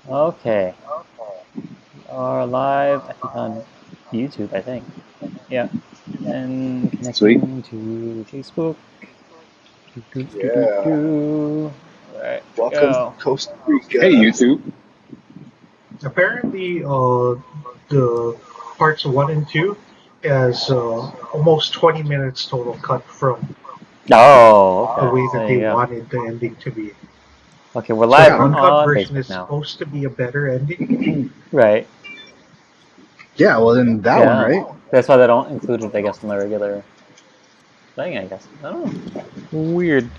Okay. Are live, I think, on YouTube, I think. Yeah. And Sweet. connecting to Facebook. Yeah. Alright, Welcome to go. Costa Rica. Hey, YouTube. Apparently, the parts 1 and 2 has almost 20 minutes total cut from Oh, the okay. way that There they you go. wanted the ending to be. Okay, we're So live the uncut on version Facebook is now. supposed to be a better ending. Right. Yeah, well then that one, Yeah. right? That's why they don't include it, I guess, in the regular thing, I guess. I don't know. Weird.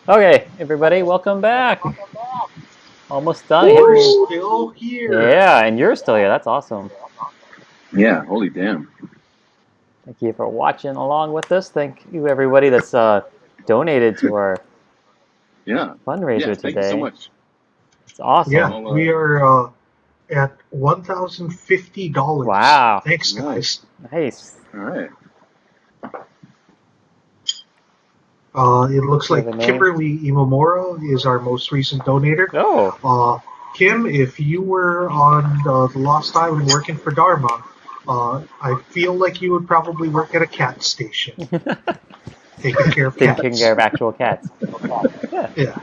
Okay, everybody, welcome back. Almost done. We're Hitting. still here. Yeah, and you're still here. That's awesome. Yeah, holy damn. Thank you for watching along with us. Thank you, everybody that's donated to our Yeah. fundraiser Yeah, today. thank you so much. It's awesome. Yeah, we are at $1,050. Wow. Thanks, guys. Nice. All right. It looks Do you like have a name? Kimberly Imamura is our most recent donator. Oh. Kim, if you were on the Lost Island working for Dharma, I feel like you would probably work at a cat station, taking care of cats. Taking care of actual cats. Yeah.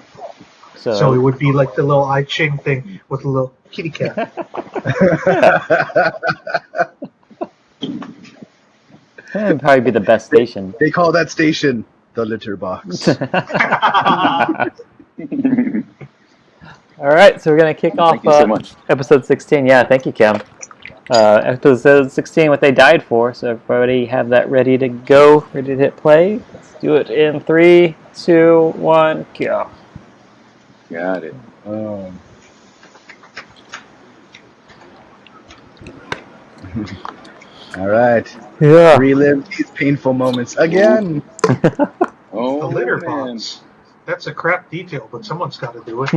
So, So it would be like the little I Ching thing with a little kitty cat. that'd probably be the best station. They call that station the litter box. All right, so we're going to kick off Thank you so much. episode 16. Yeah, thank you, Kim. Episode 16, what they died for. So everybody have that ready to go, ready to hit play. Let's do it in 3, 2, 1, go. Got it. All right. Yeah. Relive these painful moments again. Oh, The litter man. box. That's a crap detail, but someone's got to do it.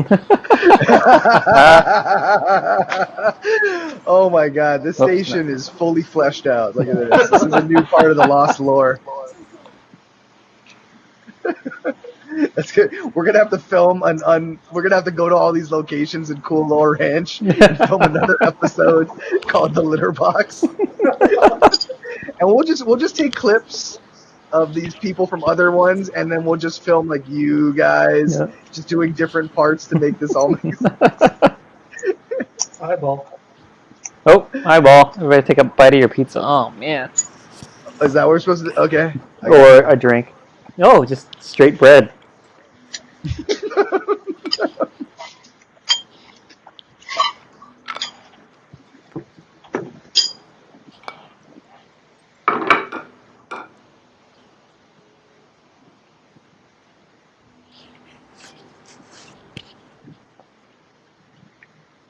Oh my god, this station is fully fleshed out. Look at this. This is a new part of the Lost lore. That's good. We're gonna have to film we're gonna have to go to all these locations in Cool Lore Ranch and film another episode called The Litter Box. And we'll just take clips of these people from other ones, and then we'll just film like you guys just doing different parts to make this all make sense. Eyeball. Oh, eyeball. Everybody take a bite of your pizza. Oh, man. Is that what we're supposed to do? Okay. Or a drink. No, just straight bread.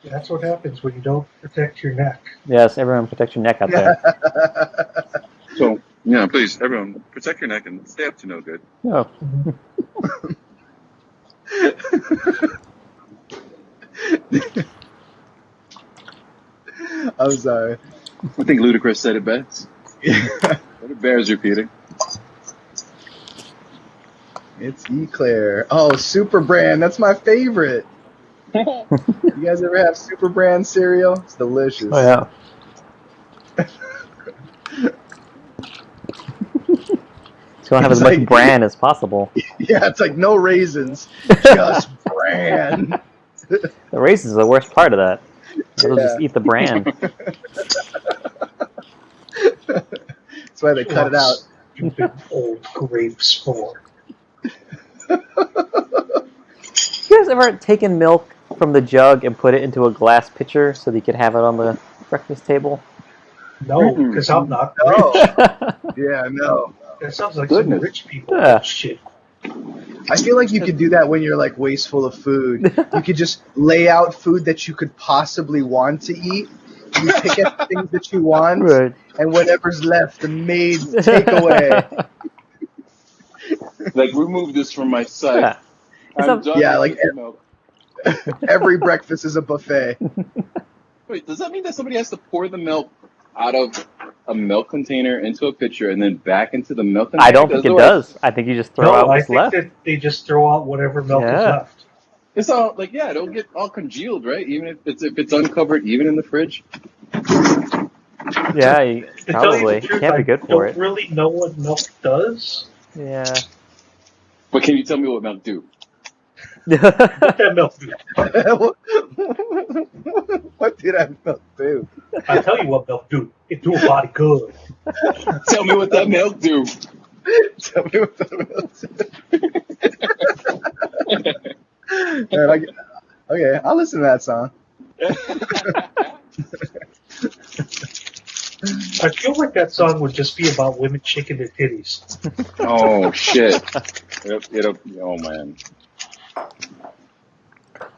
That's what happens when you don't protect your neck. Yes, everyone protect your neck out there. So, yeah, please, everyone, protect your neck and stay up to no good. Oh. I'm sorry. I think Ludacris said it best. But it bears repeating. It's Eclair. Oh, Super Brand. That's my favorite. You guys ever have Super Brand cereal? It's delicious. Oh, yeah. So you want to have as much bran as possible. Yeah, it's like no raisins, just bran. The raisins are the worst part of that. They'll just eat the bran. That's why they cut it out. Stupid old grapes for. You guys ever taken milk from the jug and put it into a glass pitcher so that you could have it on the breakfast table? No, because I'm not rich. Oh. Yeah, no. That sounds like Goodness. some rich people shit. I feel like you could do that when you're like wasteful of food. You could just lay out food that you could possibly want to eat. You pick up things that you want, Right. and whatever's left, the maid's takeaway. Like, remove this from my sight. Yeah. I'm done Yeah, with like this milk. every breakfast is a buffet. Wait, does that mean that somebody has to pour the milk out of a milk container into a pitcher and then back into the milk container? I don't think it does. I think you just throw out No, I what's think left. that they just throw out whatever milk is left. It's all like, yeah, it'll get all congealed, right? Even if it's uncovered, even in the fridge. Yeah, To tell you probably. the truth, Can't I be good for don't it. really know what milk does. Yeah. But can you tell me what milk do? What that milk do? What did I do? I tell you what milk do. It do a body good. Tell me what that milk do. Tell me what the Man, okay, I'll listen to that song. I feel like that song would just be about women shaking their titties. Oh shit! Oh man.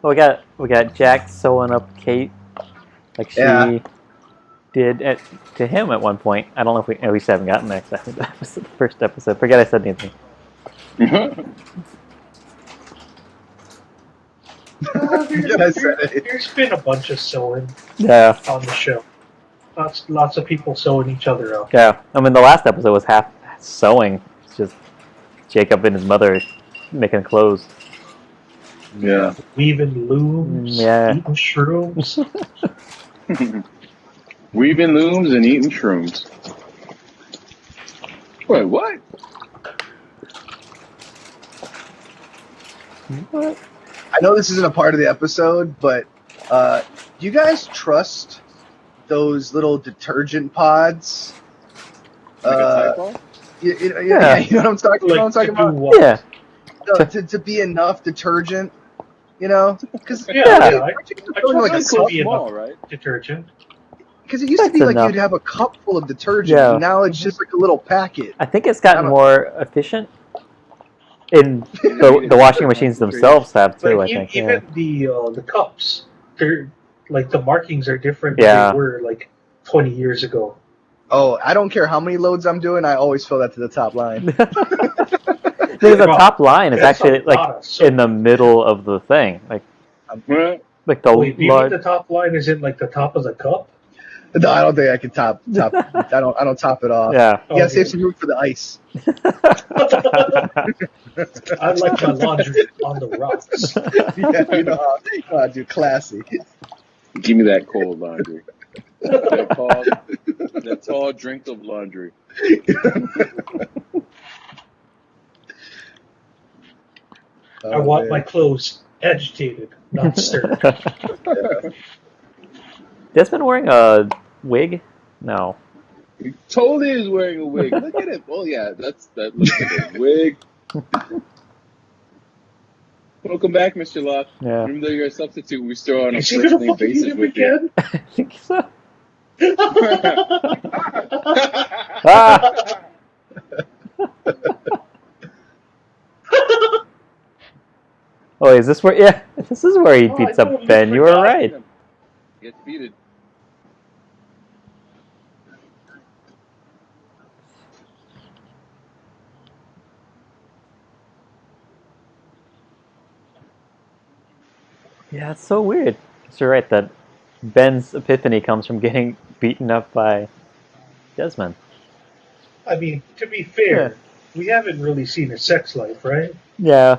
Well, we got Jack sewing up Kate, like she Yeah. did to him at one point. I don't know if we still haven't gotten there because that was the first episode. Forget I said anything. There's been a bunch of sewing Yeah, on the show. Lots of people sewing each other up. yeah. I mean, the last episode was half sewing. It's just Jacob and his mother making clothes. Yeah. Weaving looms, Yeah. eating shrooms. Weaving looms and eating shrooms. Wait, what? What? I know this isn't a part of the episode, but do you guys trust those little detergent pods? Like a typo? Yeah, you know what I'm talking, Like you know what I'm talking to do about? what? Yeah, No, to be enough detergent, you know? Because Yeah, Yeah. I like trust a it to cup, be small, enough right? detergent. because it used to That's be like enough. you'd have a cup full of detergent, Yeah. and now it's just like a little packet. I think it's gotten I don't- more efficient. In the washing machines themselves have too. Like I think. even the cups, they're like the markings are different Yeah. than they were like 20 years ago. Oh, I don't care how many loads I'm doing, I always fill that to the top line. Because the top line is That's actually a like lot of soap. in the middle of the thing, like Huh? the Wait, do you mean large. the top line is in like the top of the cup? No, I don't think I can top. I don't top it off. Yeah. You gotta Okay. save some room for the ice. I like my laundry on the rocks. Yeah, you know how I do classy. Give me that cold laundry. That tall drink of laundry. I want my clothes agitated, not stirred. Desmond wearing a wig? No. He totally is wearing a wig. Look at it. Oh yeah, that looks like a wig. Welcome back, Mr. Locke. Yeah. Even though you're a substitute, we still on a Is he first gonna name fucking eat basis him with you. again? I think so. Ah! Oh, is this where? Yeah, this is where he Oh, beats I up totally Ben. You were forgot. right. Gets beated. Yeah, it's so weird. You're right that Ben's epiphany comes from getting beaten up by Desmond. I mean, to be fair, we haven't really seen his sex life, right? Yeah,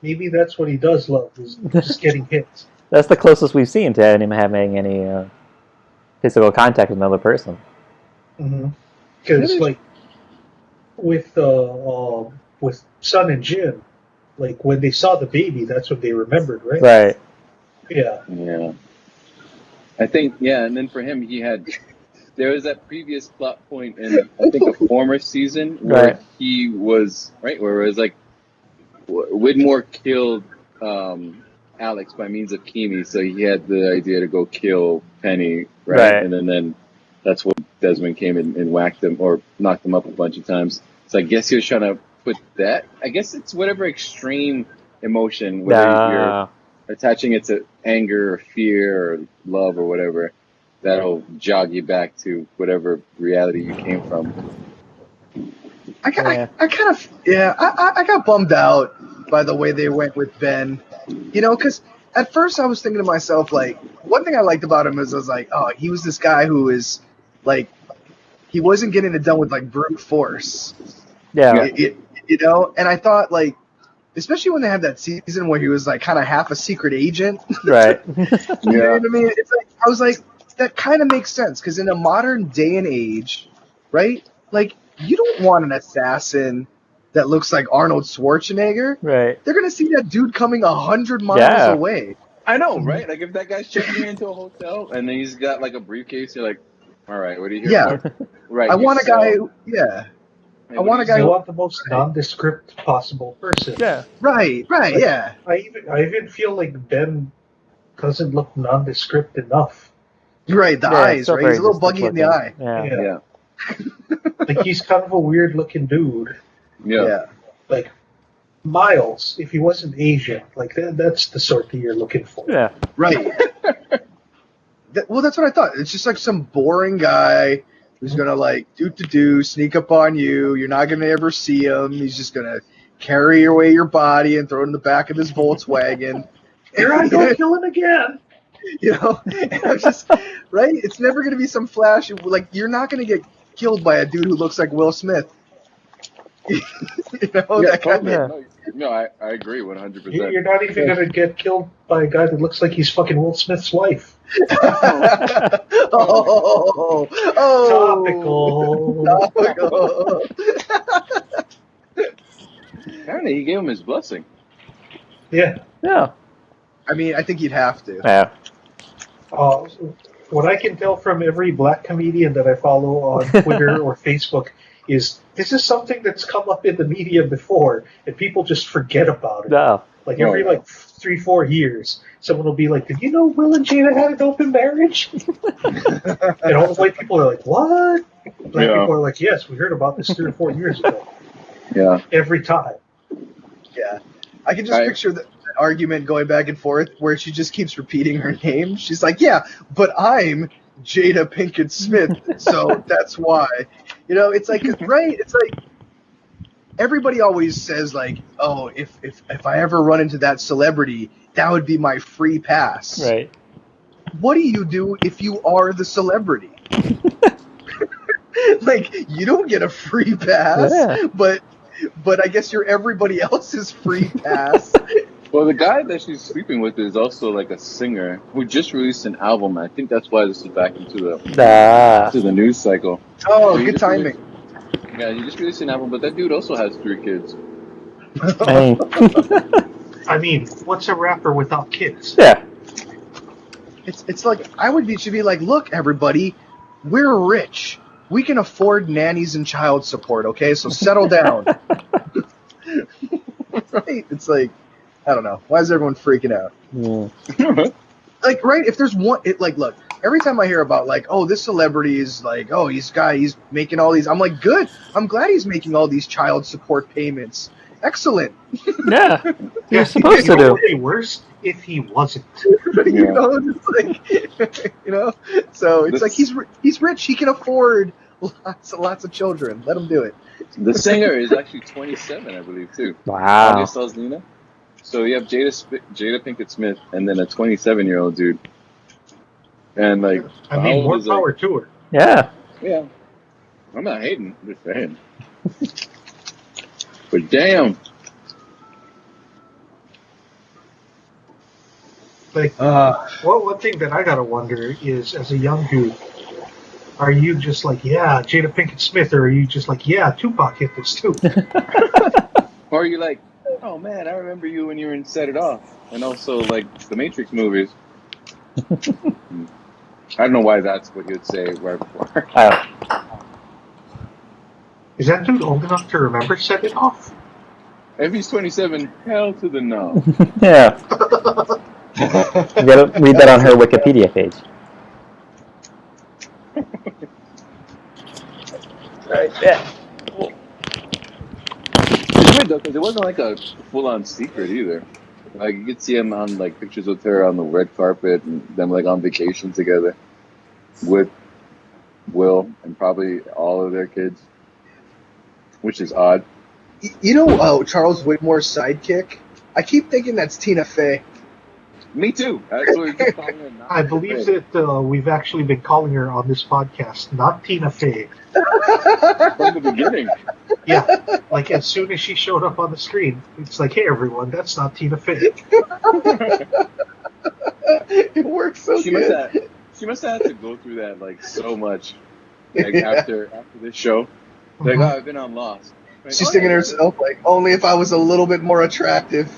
Maybe that's what he does love, is just getting hit. that's the closest we've seen to him having any physical contact with another person. Because, like, with Sun and Jin, like, when they saw the baby, that's what they remembered, right? Right. Yeah. Yeah. I think, yeah, and then for him, there was that previous plot point in, I think, a former season where Right. he was, right, where it was like, Widmore killed Alex by means of Kimi, so he had the idea to go kill Penny, right? Right. And then that's when Desmond came and whacked him or knocked him up a bunch of times. So I guess he was trying to put that, I guess it's whatever extreme emotion, whether you're attaching it to anger or fear or love or whatever, that'll jog you back to whatever reality you came from. I got bummed out by the way they went with Ben. You know, because at first I was thinking to myself, like, one thing I liked about him is I was like, oh, he was this guy who is, like, he wasn't getting it done with, like, brute force. Yeah. You know? And I thought, like, especially when they had that season where he was like kind of half a secret agent. Right. You know what I mean? It's like I was like, that kind of makes sense because in a modern day and age, right? Like you don't want an assassin that looks like Arnold Schwarzenegger. Right. They're gonna see that dude coming 100 miles Yeah. away. I know, right? Like if that guy's checking you into a hotel and then he's got like a briefcase, you're like, all right, what are you here Yeah. for? Right. I you want a sell. guy. Yeah. Hey, I what want do a guy You who. want the most nondescript possible person. Yeah. Right. Like, Yeah. I even feel like Ben doesn't look nondescript enough. Right. The Yeah, eyes. still Right. very He's a little distinct buggy in the looking. eye. Yeah. Yeah. Like he's kind of a weird looking dude. Yeah. Like Miles, if he wasn't Asian, like that's the sort that you're looking for. Yeah. Right. Well, that's what I thought. It's just like some boring guy who's gonna like sneak up on you. You're not gonna ever see him. He's just gonna carry away your body and throw it in the back of his Volkswagen. Here I go killing again. You know, and I'm just right. It's never gonna be some flash. Like you're not gonna get killed by a dude who looks like Will Smith. You know, Yeah, that kind Yeah. of. No, I agree 100%. You're not even gonna get killed by a guy that looks like he's fucking Will Smith's wife. Oh, Topical. Apparently, he gave him his blessing. Yeah. Yeah. I mean, I think you'd have to. Yeah. What I can tell from every black comedian that I follow on Twitter or Facebook is this is something that's come up in the media before, and people just forget about it. No. Like every 3-4 years, someone will be like, "Did you know Will and Jada had an open marriage?" And all the white people are like, "What?" Black people are like, "Yes, we heard about this 3 or 4 years ago." Yeah. Every time. Yeah, I can just picture that argument going back and forth where she just keeps repeating her name. She's like, "Yeah, but I'm Jada Pinkett Smith, so that's why." You know, it's like right. It's like everybody always says like, "Oh, if I ever run into that celebrity, that would be my free pass." Right. What do you do if you are the celebrity? Like you don't get a free pass, Yeah. but I guess you're everybody else's free pass. Well, the guy that she's sleeping with is also like a singer who just released an album. I think that's why this is back into the news cycle. Oh, So good timing. Yeah, he just released an album, but that dude also has 3 kids. I mean, what's a rapper without kids? Yeah. It's like should be like, look, everybody, we're rich. We can afford nannies and child support, okay? So settle down. Right? It's like, I don't know. Why is everyone freaking out? Like, right? If there's one, look, every time I hear about like, oh, this celebrity is like, oh, he's making all these. I'm like, good. I'm glad he's making all these child support payments. Excellent. Yeah. You're supposed to It do. would be worse if he wasn't. You know, it's like, you know. So it's like he's rich. He can afford lots of children. Let him do it. The singer is actually 27, I believe, too. Wow. August Alsina. So you have Jada Pinkett Smith and then a 27-year-old dude. And like, I mean, more power to her. Yeah. Yeah. I'm not hating. I'm just saying. But damn. Like, one thing that I gotta wonder is, as a young dude, are you just like, yeah, Jada Pinkett Smith, or are you just like, yeah, Tupac hit this too? Or are you like, oh man, I remember you when you were in Set It Off, and also like the Matrix movies. I don't know why that's what you'd say right before. Is that dude old enough to remember Set It Off? If he's 27, hell to the no. Yeah. You gotta read that on her Wikipedia page. Right. Yeah. It's weird though, because it wasn't like a full-on secret either. Like you could see him on like pictures with her on the red carpet, and them like on vacation together with Will and probably all of their kids, which is odd. You know, Charles Whitmore's sidekick. I keep thinking that's Tina Fey. Me too. That's what we keep calling her. Not I Tina believe Fey. that we've actually been calling her on this podcast, not Tina Fey. From the beginning. Yeah, like as soon as she showed up on the screen, it's like, hey everyone, that's not Tina Fey. It works so She good. must have had to go through that like so much. Like after this show. Like, oh, I've been on Lost. Like, She's oh, thinking to yeah, herself, like, only if I was a little bit more attractive.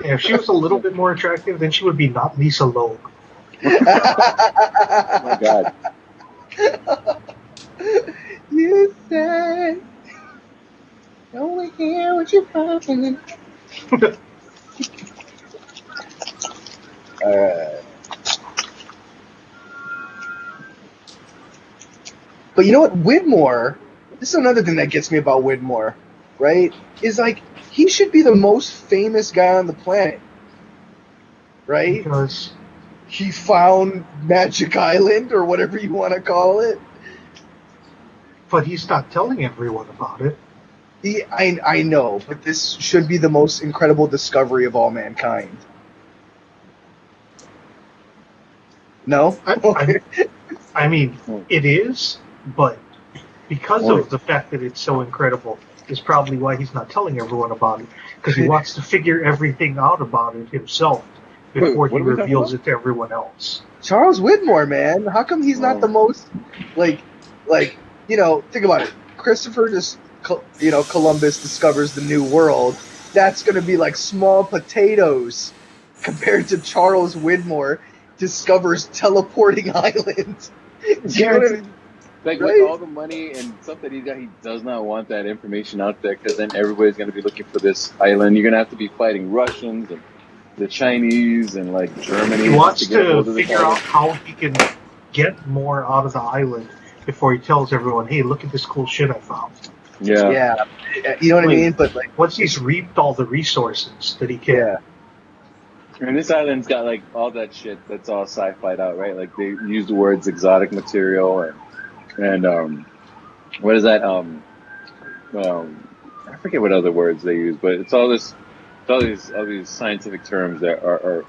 Yeah, if she was a little bit more attractive, then she would be not Lisa Loeb. Oh my god. You said, only hear what you're talking. But you know what, Widmore, this is another thing that gets me about Widmore, right? Is like, he should be the most famous guy on the planet, right? Because He found Magic Island, or whatever you want to call it. but he's not telling everyone about it. I know, but this should be the most incredible discovery of all mankind. No? I mean, it is, but because of the fact that it's so incredible, is probably why he's not telling everyone about it. Because he wants to figure everything out about it himself before he reveals it to everyone else. Charles Widmore, man. How come he's not the most, like, think about it. Christopher Columbus discovers the new world. That's going to be like small potatoes compared to Charles Widmore discovers teleporting island. Like, with all the money and stuff that he's got, he does not want that information out there, because then everybody's going to be looking for this island. You're going to have to be fighting Russians and the Chinese and, like, Germany. He wants to to figure out how he can get more out of the island before he tells everyone, hey, look at this cool shit I found. Yeah. You know what I mean? But, like, once he's reaped all the resources that he can. Yeah. And this island's got, like, all that shit that's all sci-fi'd out, right? Like, they use the words exotic material and what is that? I forget what other words they use, but it's all these scientific terms that are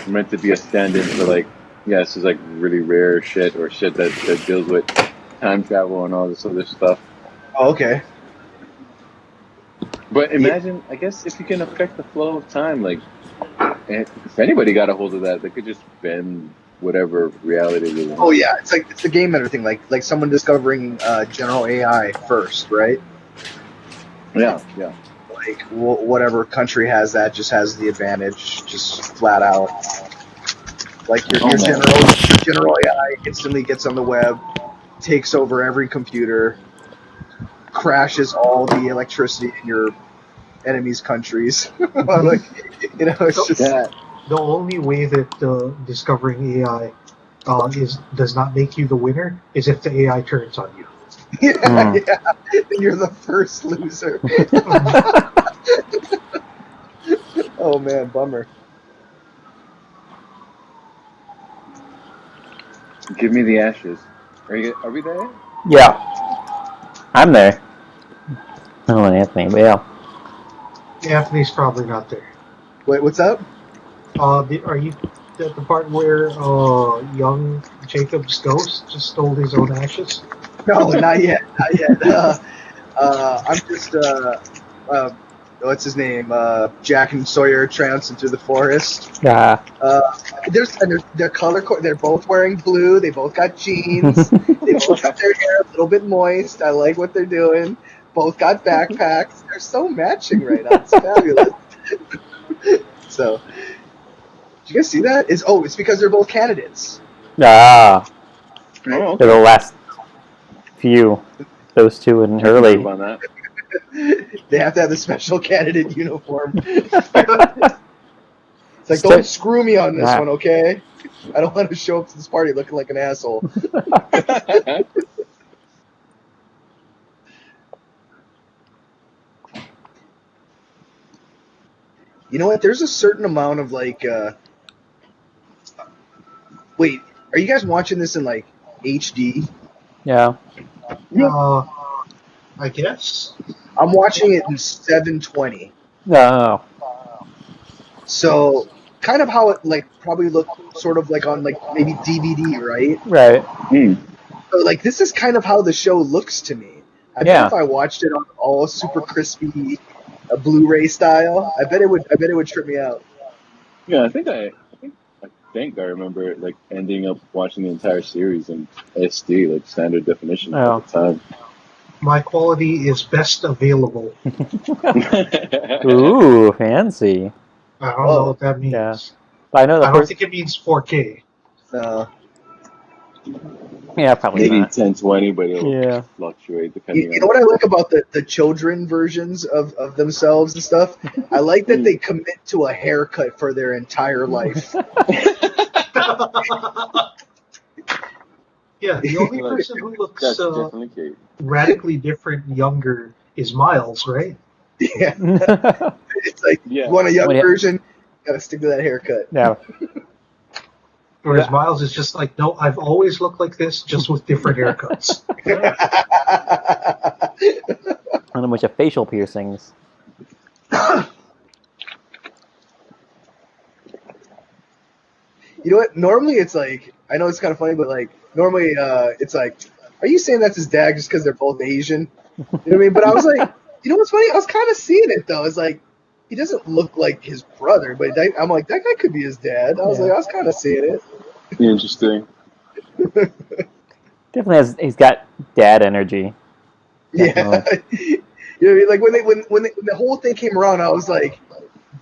meant to be a stand-in for, like, this is like really rare shit, or shit that deals with time travel and all this other stuff. Oh, okay. But imagine, I guess, if you can affect the flow of time, like, if anybody got a hold of that, they could just bend whatever reality they want. Oh yeah, it's the game ender thing, like someone discovering general AI first, right? Yeah. Like whatever country has that just has the advantage, just flat out. Like your general AI instantly gets on the web, takes over every computer, crashes all the electricity in your enemies' countries. Like, it's just that. The only way that discovering AI does not make you the winner is if the AI turns on you. Yeah, then you're the first loser. Oh man, bummer. Give me the ashes. Are we there? Yeah. I'm there. I don't know Anthony, but yeah. Anthony's probably not there. Wait, what's up? Are you at the part where young Jacob's ghost just stole his own ashes? No, not yet. I'm just what's his name? Jack and Sawyer trouncing through the forest. Yeah. They're they're both wearing blue. They both got jeans. They both got their hair a little bit moist. I like what they're doing. Both got backpacks. They're so matching right now. It's fabulous. So, did you guys see that? It's because they're both candidates. Ah. Oh, okay. They're the last few. Those two in early. On that. They have to have the special candidate uniform. It's like, don't screw me on this one, okay? I don't want to show up to this party looking like an asshole. You know what? There's a certain amount of, like, wait, are you guys watching this in, like, HD? Yeah. I guess. I'm watching it in 720. No. So kind of how it like probably looked sort of like on like maybe DVD, right? Right. So like this is kind of how the show looks to me. I bet if I watched it on all super crispy Blu-ray style, I bet it would trip me out. Yeah, I think I remember like ending up watching the entire series in SD, like standard definition at the time. My quality is best available. Ooh, fancy. I don't know what that means. Yeah. I know I don't think it means 4K. Yeah, probably maybe not. 1020, but it'll fluctuate depending on. You know what I like about the children versions of themselves and stuff? I like that they commit to a haircut for their entire life. Yeah, the only person who looks radically different younger is Miles, right? Yeah. It's like, you want a young version, gotta stick to that haircut. Yeah. Whereas Miles is just like, no, I've always looked like this, just with different haircuts. And a bunch of facial piercings. You know what? Normally it's like, I know it's kind of funny, but like, normally it's like, are you saying that's his dad just because they're both Asian? You know what I mean? But I was like, you know what's funny? I was kind of seeing it though. It's like, he doesn't look like his brother, but I'm like, that guy could be his dad. I was kind of seeing it. Interesting. Definitely he's got dad energy. Definitely. Yeah. You know what I mean? Like when the whole thing came around, I was like,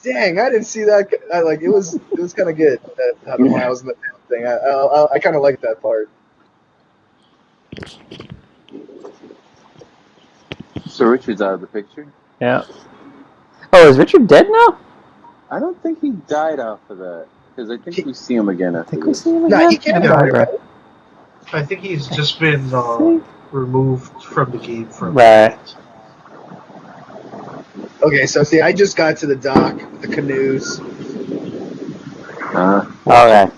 dang, I didn't see that. It was kind of good that Miles and the thing. I kind of liked that part. So Richard's out of the picture? Yeah. Oh, is Richard dead now? I don't think he died off of that. Because I think we see him again after this. We see him again? Nah, he can't die, right? I think he's just been removed from the game for a minute. Okay, so see, I just got to the dock with the canoes. Okay.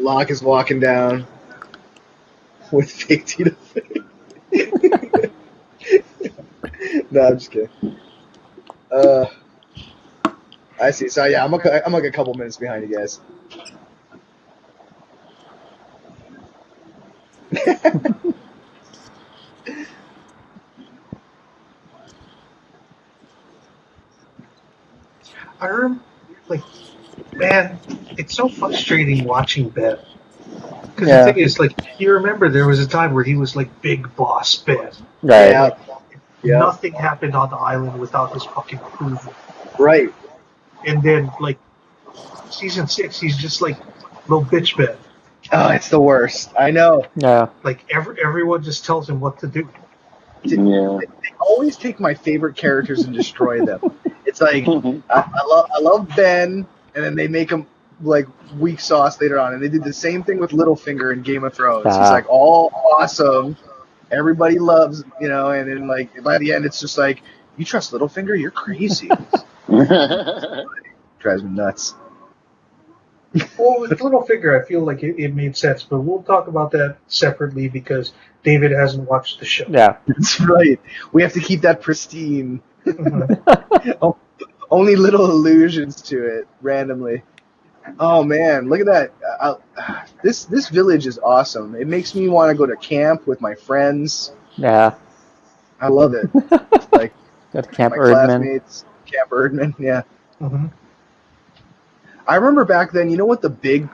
Locke is walking down with fake Tito. No, I'm just kidding. I see. So yeah, I'm like a couple minutes behind you guys. I remember, like, man, it's so frustrating watching Ben. Because the thing is, like, you remember there was a time where he was like Big Boss Ben. Right. Yeah. Like, nothing happened on the island without his fucking approval. Right. And then, like, season 6, he's just like little bitch Ben. Oh, it's the worst. I know. Yeah. Like, everyone just tells him what to do. Yeah. They always take my favorite characters and destroy them. It's like I love Ben, and then they make him like weak sauce later on, and they did the same thing with Littlefinger in Game of Thrones. He's like all awesome, everybody loves, you know, and then like by the end, it's just like, you trust Littlefinger? You're crazy. Drives me nuts. Well, with Littlefinger, I feel like it made sense, but we'll talk about that separately because David hasn't watched the show. Yeah. That's right. We have to keep that pristine. Mm-hmm. Only little allusions to it randomly. Oh man, look at that! This village is awesome. It makes me want to go to camp with my friends. Yeah. I love it. Like go to Camp my Erdman. Classmates, Camp Erdman. Yeah. Mm-hmm. I remember back then. You know what the big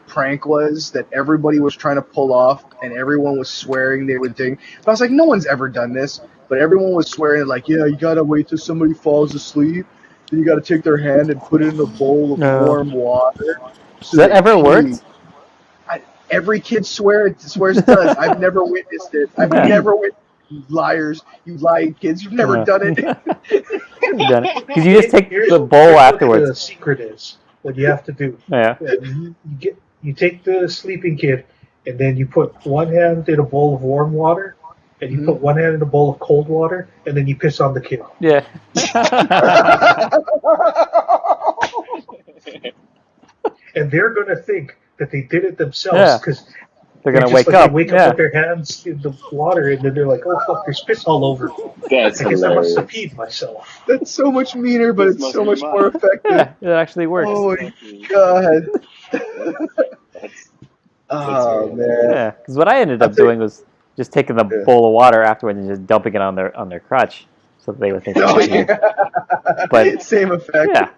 prank was that everybody was trying to pull off, and everyone was swearing they would do. But I was like, no one's ever done this. But everyone was swearing like, yeah, you gotta wait till somebody falls asleep. Then you gotta take their hand and put it in a bowl of warm water. Does that ever work? Every kid swears it does. I've never witnessed it. I've never witnessed liars. You lying kids. You've never done it. You've done it. Because you just take the bowl afterwards. What the secret is, what you have to do. Yeah. You take the sleeping kid, and then you put one hand in a bowl of warm water, and you put one hand in a bowl of cold water, and then you piss on the kid. Yeah. And they're going to think that they did it themselves because They're gonna just wake like up. They wake up with their hands in the water, and then they're like, "Oh fuck, there's piss all over." That's I guess I must have hilarious. peed myself. That's so much meaner, but This it's must so be much mine. more effective. Yeah, it actually works. Oh my god. That's Oh very man. Yeah, because what I ended I'll up tell you- doing was just taking the Yeah. bowl of water afterwards and just dumping it on their crotch, so that they would think. Oh it was me. yeah. But- Same effect. Yeah.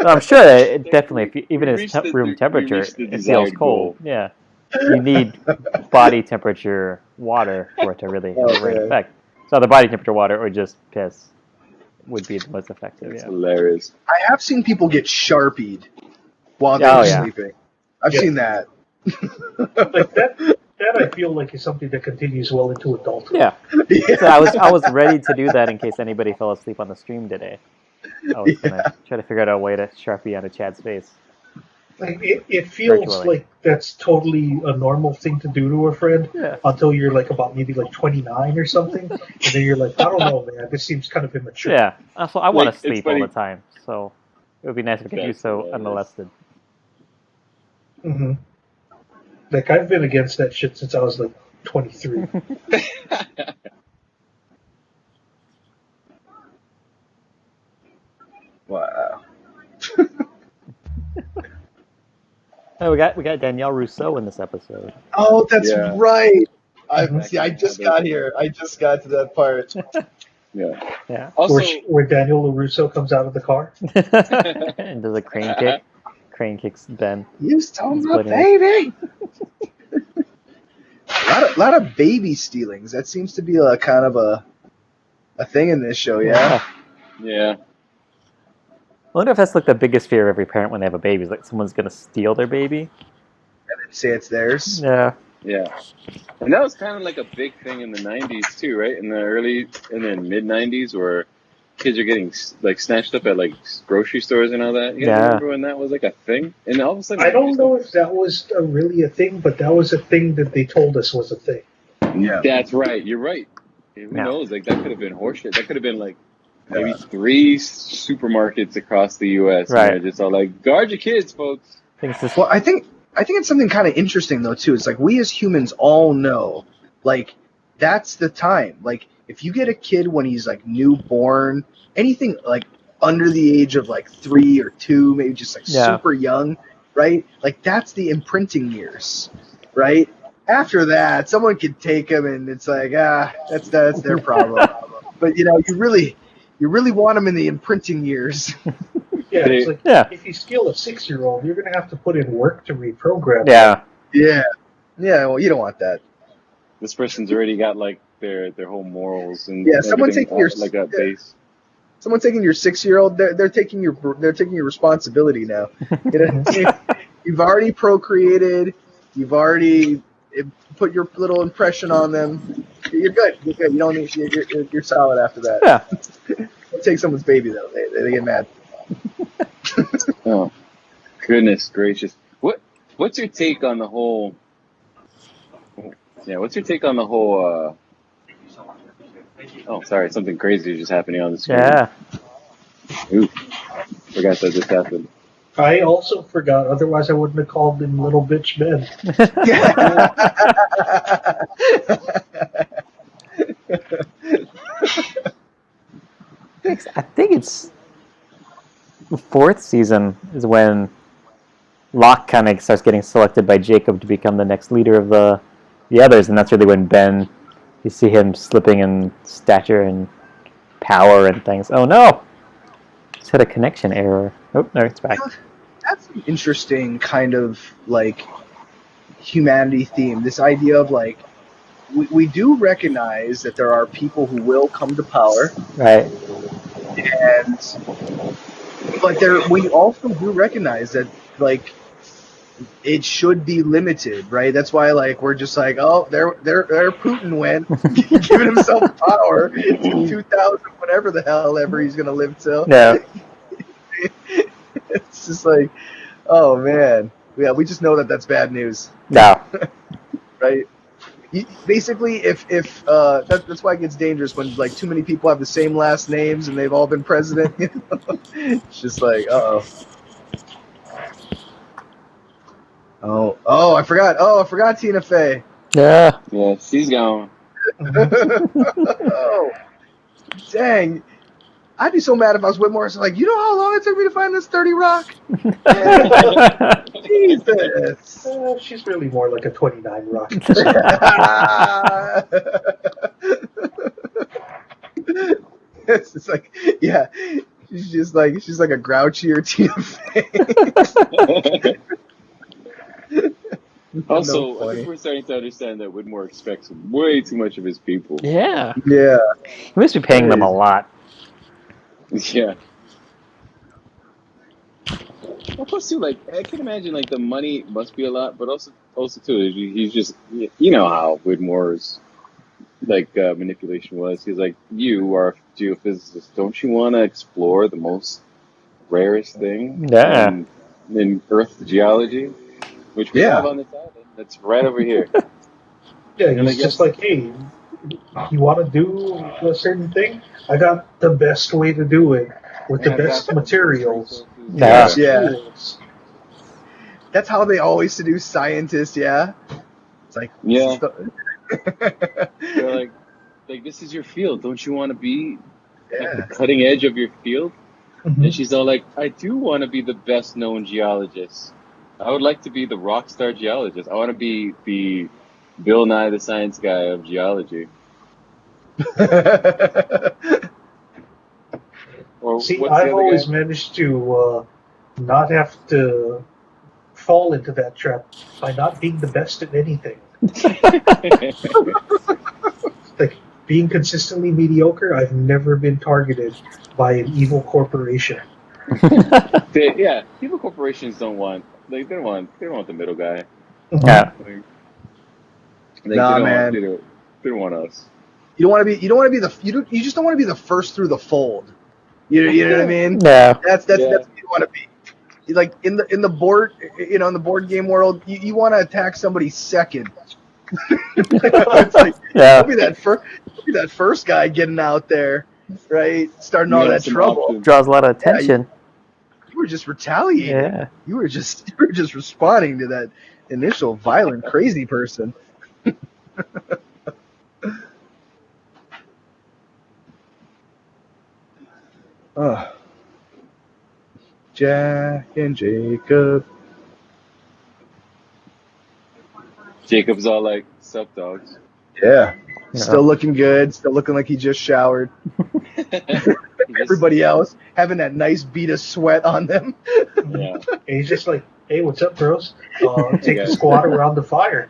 So I'm sure that it definitely, if you, even We at reached the- room we temperature, reached the it feels desired cold. goal. Yeah, you need body temperature water for it to really have a Oh, right man. effect. So either body temperature water or just piss would be the most effective. That's Yeah. hilarious. I have seen people get sharpied while Oh, they're yeah. sleeping. I've Yeah. seen that. Like that I feel like is something that continues well into adulthood. Yeah. Yeah. So I was ready to do that in case anybody fell asleep on the stream today. I was gonna try to figure out a way to Sharpie onto Chad's face. Like it feels Virtually. like that's totally a normal thing to do to a friend Yeah. until you're like about maybe like 29 or something, and then you're like, I don't know, man, this seems kind of immature. Yeah. Also, I want Like, to it's sleep all funny. the time, so it would be nice if I could do That's so hilarious. unmolested. hmm Like I've been against that shit since I was like 23. Wow. Oh, we got Danielle Rousseau in this episode. Oh, that's Yeah. right. Mhm. See, I just got here. I just got to that part. Yeah. Yeah. Also, Where Daniel LaRusso comes out of the car. And does a crane kick. Crane kicks Ben. You stole my Splitting baby. lot of baby stealings. That seems to be a kind of a thing in this show. Yeah. yeah. I wonder if that's like the biggest fear of every parent when they have a baby, is like someone's gonna steal their baby. And then say it's theirs. Yeah. Yeah. And that was kind of like a big thing in the 90s too, right? In the mid 90s where kids are getting like snatched up at like grocery stores and all that. You guys Yeah. remember when that was like a thing? And all of a sudden I don't know if that was really a thing, but that was a thing that they told us was a thing. Yeah. That's right. You're right. Who Yeah. knows? Like that could have been horseshit. That could have been like maybe 3 supermarkets across the U.S. Right. And they're just all like, guard your kids, folks. I think it's just Well, I think it's something kind of interesting though too. It's like we as humans all know, like that's the time. Like if you get a kid when he's like newborn, anything like under the age of like 3 or 2, maybe just like Yeah. super young, right? Like that's the imprinting years, right? After that, someone could take them and it's like that's their problem. But you really want them in the imprinting years. Yeah, it's like Yeah. if you steal a 6-year-old, you're going to have to put in work to reprogram. yeah. Yeah. Well, you don't want that. This person's already got like their whole morals and Yeah, someone everything, taking your- like a base. Someone taking your 6-year-old, they're taking your responsibility now. You know, you've already procreated, you've already put your little impression on them. You're good. You don't need. You're solid after that. Yeah. Don't take someone's baby though. They get mad. Oh, goodness gracious! What's your take on the whole? Yeah, what's your take on the whole? Oh, sorry, something crazy is just happening on the screen. Yeah. Ooh, forgot that just happened. I also forgot, otherwise I wouldn't have called him Little Bitch Ben. I think it's the 4th season is when Locke kind of starts getting selected by Jacob to become the next leader of the others, and that's really when Ben, you see him slipping in stature and power and things. Oh no! Just had a connection error. Oh, no, it's back. That's an interesting kind of like humanity theme. This idea of like we do recognize that there are people who will come to power, Right. but we also do recognize that like it should be limited, right? That's why like we're just like, oh, there Putin went, giving himself power to 2000, whatever the hell ever he's gonna live till. Yeah. It's just like, oh man, yeah, we just know that that's bad news, No. right? Basically, if that's why it gets dangerous when like too many people have the same last names and they've all been president. You know? It's just like, oh, I forgot Tina Fey. Yeah. Yeah, she's gone. Oh, dang. I'd be so mad if I was Whitmore. So like, you know how long it took me to find this 30 Rock? Man, Jesus. She's really more like a 29 rock. It's just like, yeah, she's like a grouchier Tina Fey. Also, No I think funny. we're starting to understand that Whitmore expects way too much of his people. Yeah. Yeah. He must be paying them a lot. Yeah. Well, plus too, like I can imagine, like the money must be a lot, but also too, he's just you know how Whitmore's like manipulation was. He's like, you are a geophysicist, don't you want to explore the most rarest thing Yeah. in Earth geology, which we have Yeah. on this island that's right over here. Yeah, And I he's just guess, like, hey, you want to do a certain thing? I got the best way to do it with and the I've got best the most materials, resources. the Yeah. best Yeah. tools. That's how they always seduce scientists, yeah. It's like this is Yeah. the They're like this is your field. Don't you want to be at the yeah. cutting edge of your field? And Mhm. she's all like, I do want to be the best known geologist. I would like to be the rock star geologist. I want to be the Bill Nye the Science Guy of geology. Or See, what's the I've other guy? always managed to not have to fall into that trap by not being the best at anything. Like being consistently mediocre, I've never been targeted by an evil corporation. Yeah, people corporations don't want they don't want the middle guy. Mhm. Yeah. Like Nah, man. they don't want us. You don't want to be you just don't want to be the first through the fold. You know what I mean? Yeah. That's Yeah. what you want to be. Like in the board, in the board game world, you want to attack somebody second. It's like Yeah. don't be that first guy getting out there, right? Starting You all have that some trouble. options. Draws a lot of Yeah, attention. you were just retaliating. Yeah. You were just responding to that initial violent crazy person. Oh, Jack and Jacob. Jacob's all like, sup dogs. Yeah. Yeah. Still looking good. Still looking like he just showered. He just Everybody else having that nice bead of sweat on them. yeah. And he's just like, hey, what's up, bros? Take Yeah. a squat around the fire.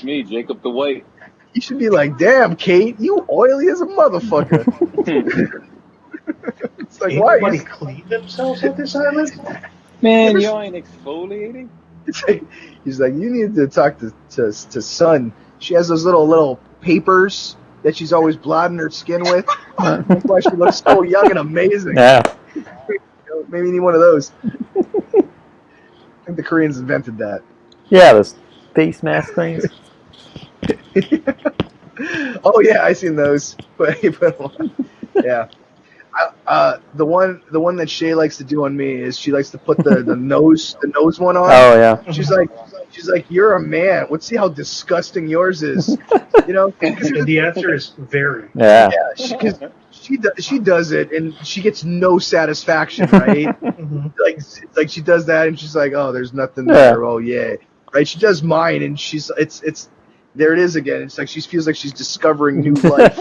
Me, Jacob the White. You should be like, damn, Kate, you oily as a motherfucker. It's like, Ain't why? nobody clean themselves on this island? Man, you ain't exfoliating? He's like, you need to talk to Sun. She has those little papers that she's always blotting her skin with. That's why she looks so young and amazing. Yeah. Maybe you need one of those. I think the Koreans invented that. Yeah, those face mask things. Oh yeah, I seen those. But yeah. The one that Shay likes to do on me is she likes to put the nose one on. Oh, yeah. She's like, you're a man. Let's see how disgusting yours is. You know, And the answer is very. Yeah. yeah, she does it and she gets no satisfaction, right? Mhm. like she does that and she's like, oh, there's nothing Yeah. there. Oh yeah, right. She does mine and it's there it is again. It's like she feels like she's discovering new life.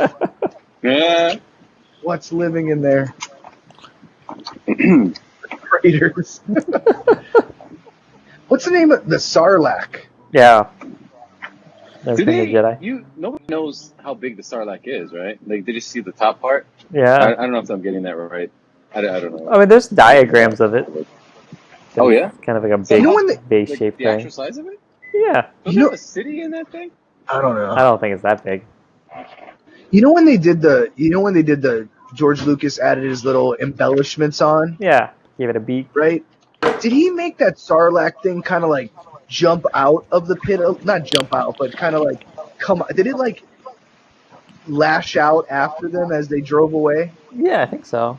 Yeah. What's living in there? Craters. What's the name of the Sarlacc? Yeah. Never Do been a they? Jedi. Nobody knows how big the Sarlacc is, right? Like, they just see the top part. I Yeah. don't know if I'm getting that right. I don't know. I mean, there's diagrams of it. Oh yeah. Kind of like a Is that big You know when they- base Like shaped the thing. actual size of it? Yeah. Don't You they know- have a city in that thing? I don't know. I don't think it's that big. You know when they did the George Lucas added his little embellishments on, Yeah. Give it a beat. right? Did he make that Sarlacc thing kind of like jump out of the pit? Not jump out, but kind of like come. Did it like lash out after them as they drove away? Yeah, I think so.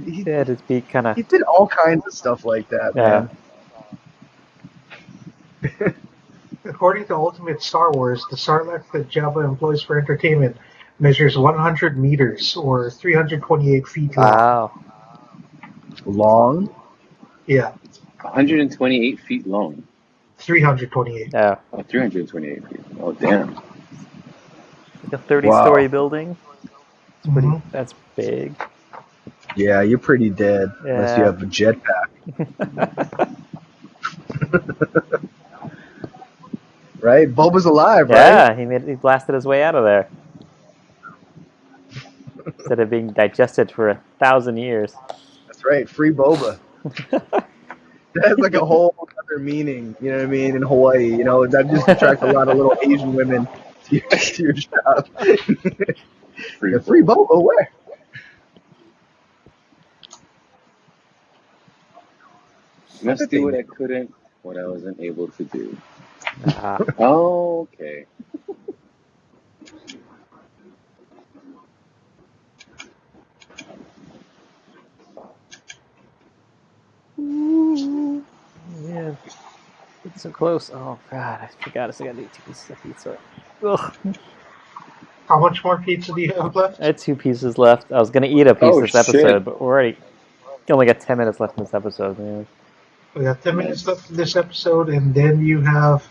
He It had its beak kind of. did all kinds of stuff like that, Yeah. man. according to Ultimate Star Wars, the Sarlacc that Jabba employs for entertainment measures 100 meters, or 328 feet long. Wow. Long? Yeah, 128 feet long. 328. Yeah. Oh, 328 feet. Oh, damn. Like a 30-story building. It's pretty. Mhm. That's big. Yeah, you're pretty dead unless you Yeah. have a jetpack. Right? Boba's alive, Yeah, right? he blasted his way out of there. Instead of being digested for 1,000 years. That's right. Free Boba. That has like a whole other meaning, you know what I mean, in Hawaii. You know, that just attracts a lot of little Asian women to your shop. Free Boba, where? Must do what I couldn't, what I wasn't able to do. Ah. Oh, okay. Yeah. It's so close. Oh, God. I forgot. I still got to eat 2 pieces of pizza. Ugh. How much more pizza do you have left? I had 2 pieces left. I was going to eat a piece Oh, this shit. episode, but we're only got 10 minutes left in this episode, man. We got 10 minutes left in this episode, and then you have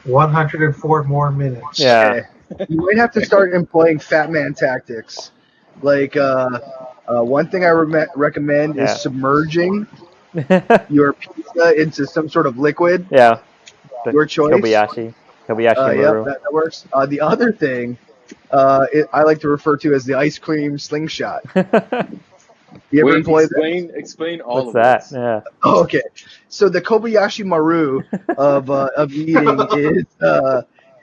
104 more minutes. Yeah. Okay. You might have to start employing fat man tactics. Like, one thing I recommend Yeah. is submerging your pizza into some sort of liquid. Yeah. Your choice. Kobayashi Maru. That works. The other thing I like to refer to as the ice cream slingshot. You ever Wait, employ that? explain all What's of that? this. Yeah. Oh, okay. So the Kobayashi Maru of eating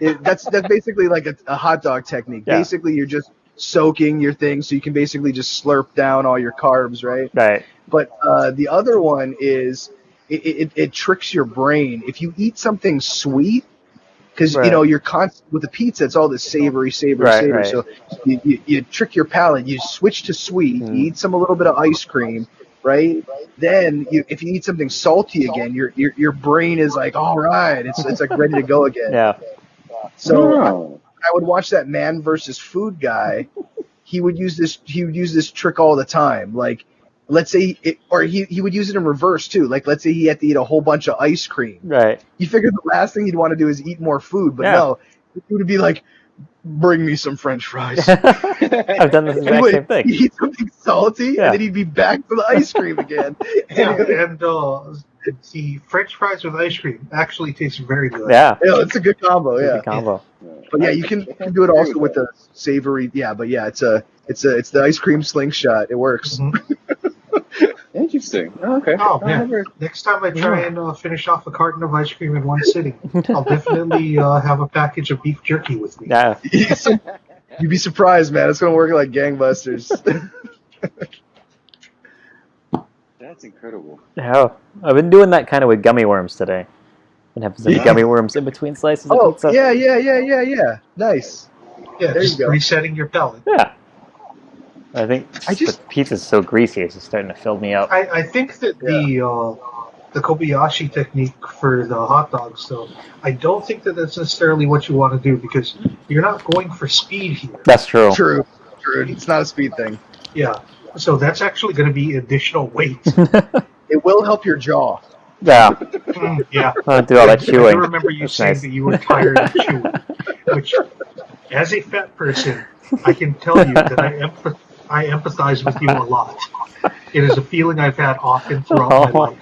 is that's basically like a hot dog technique. Yeah. Basically, you're just soaking your thing, so you can basically just slurp down all your carbs, right? Right. But the other one is it tricks your brain. If you eat something sweet, because Right. you know you're constant with the pizza, it's all this savory. Right. So you trick your palate. You switch to sweet. You eat a little bit of ice cream, right? Then if you eat something salty again, your brain is like, all right, it's like ready to go again. Yeah. So Oh. I would watch that Man versus Food guy. He would use this trick all the time. Like, let's say he would use it in reverse too. Like, let's say he had to eat a whole bunch of ice cream. Right. You figure the last thing he'd want to do is eat more food, but Yeah. no, it would be like, bring me some French fries. I've done the exact Anyway, same thing. he'd eat something salty, Yeah. and then he'd be back to the ice cream again. Yeah, and the French fries with ice cream actually tastes very good. Yeah. Yeah, it's a good combo. It's a Yeah, good combo. but yeah, you can do it also with the savory. Yeah, but yeah, it's the ice cream slingshot. It works. Mhm. Interesting. Okay. Oh, man. Next time I try and finish off a carton of ice cream in one sitting, I'll definitely have a package of beef jerky with me. Yeah. You'd be surprised, man. It's gonna work like gangbusters. That's incredible. Yeah. I've been doing that kind of with gummy worms today. And have some Yeah. gummy worms in between slices of Oh, pizza. yeah. Nice. Yeah, There you just go. resetting your palate. Yeah. I think the pizza's so greasy, it's just starting to fill me up. I think that the Kobayashi technique for the hot dogs, though, I don't think that that's necessarily what you want to do, because you're not going for speed here. That's true. True. It's not a speed thing. Yeah, so that's actually going to be additional weight. It will help your jaw. Yeah. Yeah. I don't do all that I chewing. do remember you That's saying nice. that you were tired of chewing, which, as a fat person, I can tell you that I empathize with you a lot. It is a feeling I've had often throughout my life.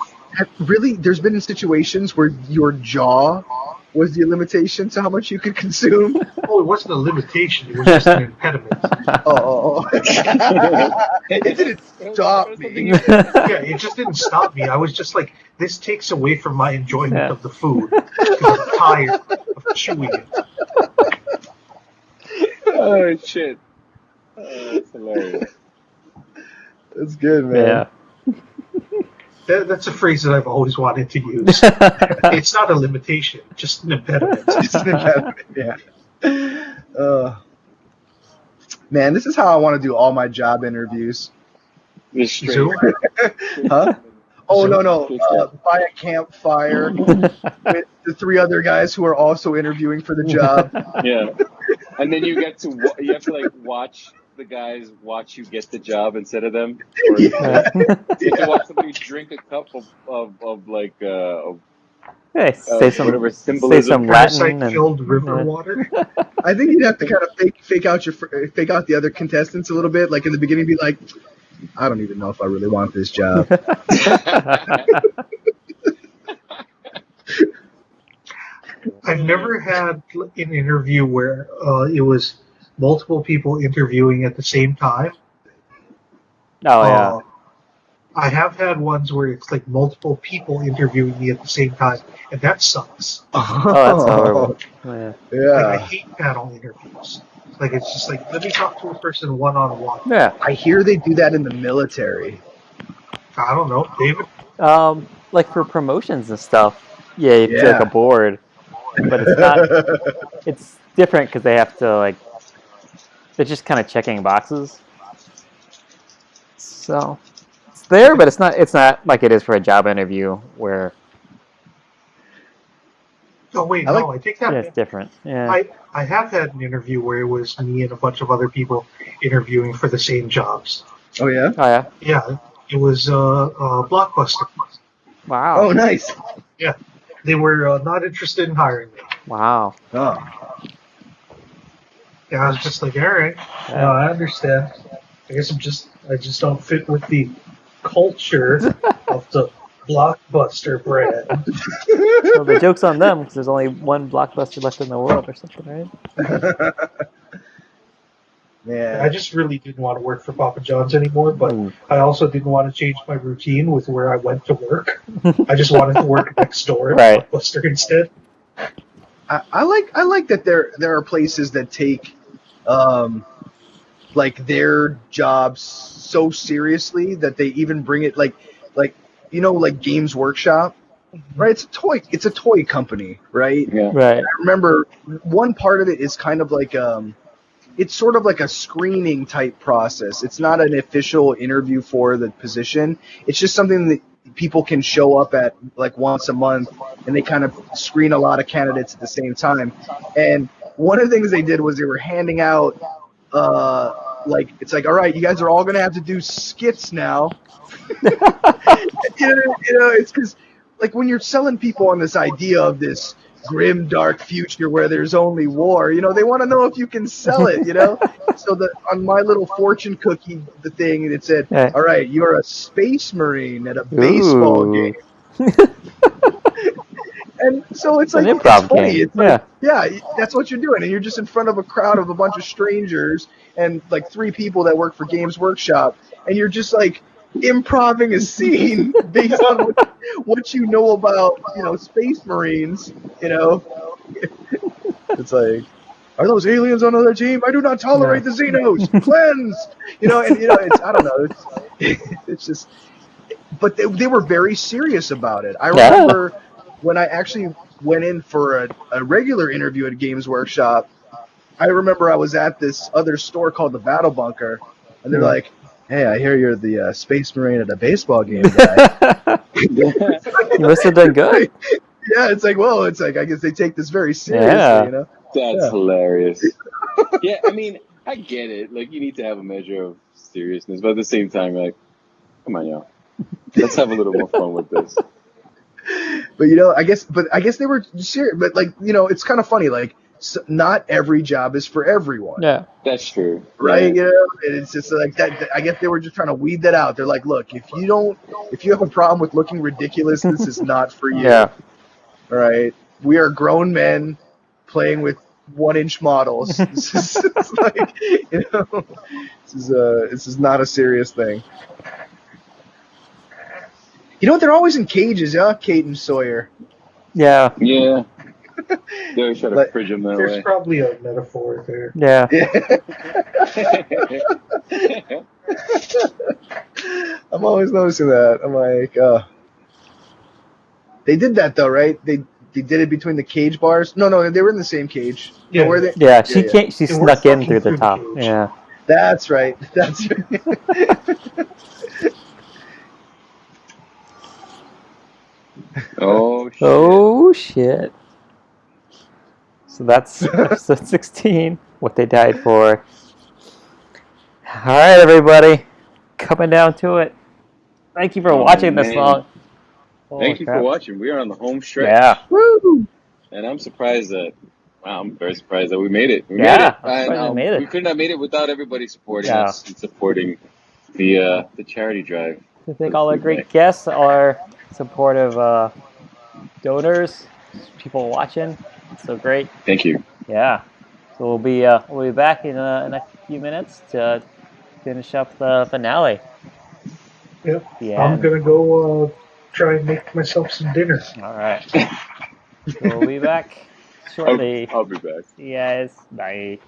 Really, there's been situations where your jaw was the limitation to how much you could consume. Oh, it wasn't a limitation; it was just an impediment. Oh. It didn't stop me. Yeah, it just didn't stop me. I was just like, this takes away from my enjoyment of the food because I'm tired of chewing it. Oh, shit. Oh, that's hilarious. That's good, man. Yeah. That's a phrase that I've always wanted to use. It's not a limitation, just an impediment. Yeah. Man, this is how I want to do all my job interviews. Just straight. Zoom? Huh? Oh, no. By a campfire with the 3 other guys who are also interviewing for the job. Yeah. And then you have to like watch the guys watch you get the job instead of them. Or Yeah. you have to watch somebody drink a cup of like Hey, say some whatever symbolism. Latin and Parasite-filled river water. I think you'd have to kind of fake out the other contestants a little bit. Like in the beginning, be like, I don't even know if I really want this job. I've never had an interview where it was multiple people interviewing at the same time. Oh yeah. I have had ones where it's like multiple people interviewing me at the same time, and that sucks. Oh, that's horrible. Yeah. Like, I hate panel interviews. Like, it's just like, let me talk to a person one-on-one. Yeah. I hear they do that in the military. I don't know, David. Like for promotions and stuff. Yeah, you have to like a board, but it's not. It's different because they have to like. They're just kind of checking boxes. So it's there, but it's not. It's not like it is for a job interview where. Oh wait, I think that it's different. Yeah. I have had an interview where it was me and a bunch of other people interviewing for the same jobs. Oh yeah. Oh yeah. Yeah, it was Blockbuster. Wow. Oh nice. Yeah, they were not interested in hiring me. Wow. Oh. Yeah, I was just like, all right, no, I understand. I guess I just don't fit with the culture of the Blockbuster brand. Well, the joke's on them because there's only one Blockbuster left in the world or something, right? Yeah. I just really didn't want to work for Papa John's anymore, but I also didn't want to change my routine with where I went to work. I just wanted to work next door at Blockbuster instead. I like that there are places that take like their jobs so seriously that they even bring it like Games Workshop, right? It's a toy company, right? Yeah. Right. I remember one part of it is kind of like it's sort of like a screening type process. It's not an official interview for the position. It's just something that people can show up at like once a month, and they kind of screen a lot of candidates at the same time. And one of the things they did was they were handing out it's like, all right, you guys are all gonna have to do skits now. It's because like when you're selling people on this idea of this grim, dark future where there's only war, they want to know if you can sell it, So on my little fortune cookie, the thing, it said, all right, you're a space marine at a baseball game. And so it's like, an improv funny. game. It's like, yeah, that's what you're doing. And you're just in front of a crowd of a bunch of strangers and like 3 people that work for Games Workshop. And you're just like improving a scene based on what you know about, space marines, It's like, are those aliens on another team? I do not tolerate the Xenos. Cleansed. It's, I don't know. It's just, but they were very serious about it. I remember when I actually went in for a regular interview at Games Workshop, I remember I was at this other store called the Battle Bunker, and they're like, hey, I hear you're the Space Marine at a baseball game guy. You must have done good. Yeah, it's like, well, it's like, I guess they take this very seriously, That's hilarious. Yeah, I mean, I get it. Like, you need to have a measure of seriousness, but at the same time, you're like, come on, y'all. Let's have a little more fun with this. But I guess they were serious. But it's kind of funny. Like, not every job is for everyone. Yeah, that's true. Right? And it's just like that. I guess they were just trying to weed that out. They're like, look, if you have a problem with looking ridiculous, this is not for you. Yeah. All right. We are grown men playing with 1-inch models. This is like, this is not a serious thing. They're always in cages, Kate and Sawyer. Yeah. Yeah. They always try to fridge them that There's way. probably a metaphor there. Yeah. I'm always noticing that. I'm like, they did that though, right? They did it between the cage bars. No, they were in the same cage. Yeah. Were they? Yeah, she can't. She They snuck were in through the fucking top. through the cage. Yeah. That's right. That's right. Oh shit! Oh shit! So that's episode 16. What they died for. All right, everybody, coming down to it. Thank you for watching this man. long. Holy Thank you crap. for watching. We are on the home stretch. Yeah. Woo! And I'm surprised that. Wow, I'm very surprised that we made it. We Yeah, made it, I'm and surprised we made it. we couldn't have made it without everybody supporting Yeah. us and supporting the charity drive. I think all our great guests, all our supportive donors, people watching. It's so great. Thank you. Yeah. So we'll be back in a few minutes to finish up the finale. Yep. The I'm end. gonna go try and make myself some dinner. All right. So we'll be back shortly. I'll be back. See you guys. Bye.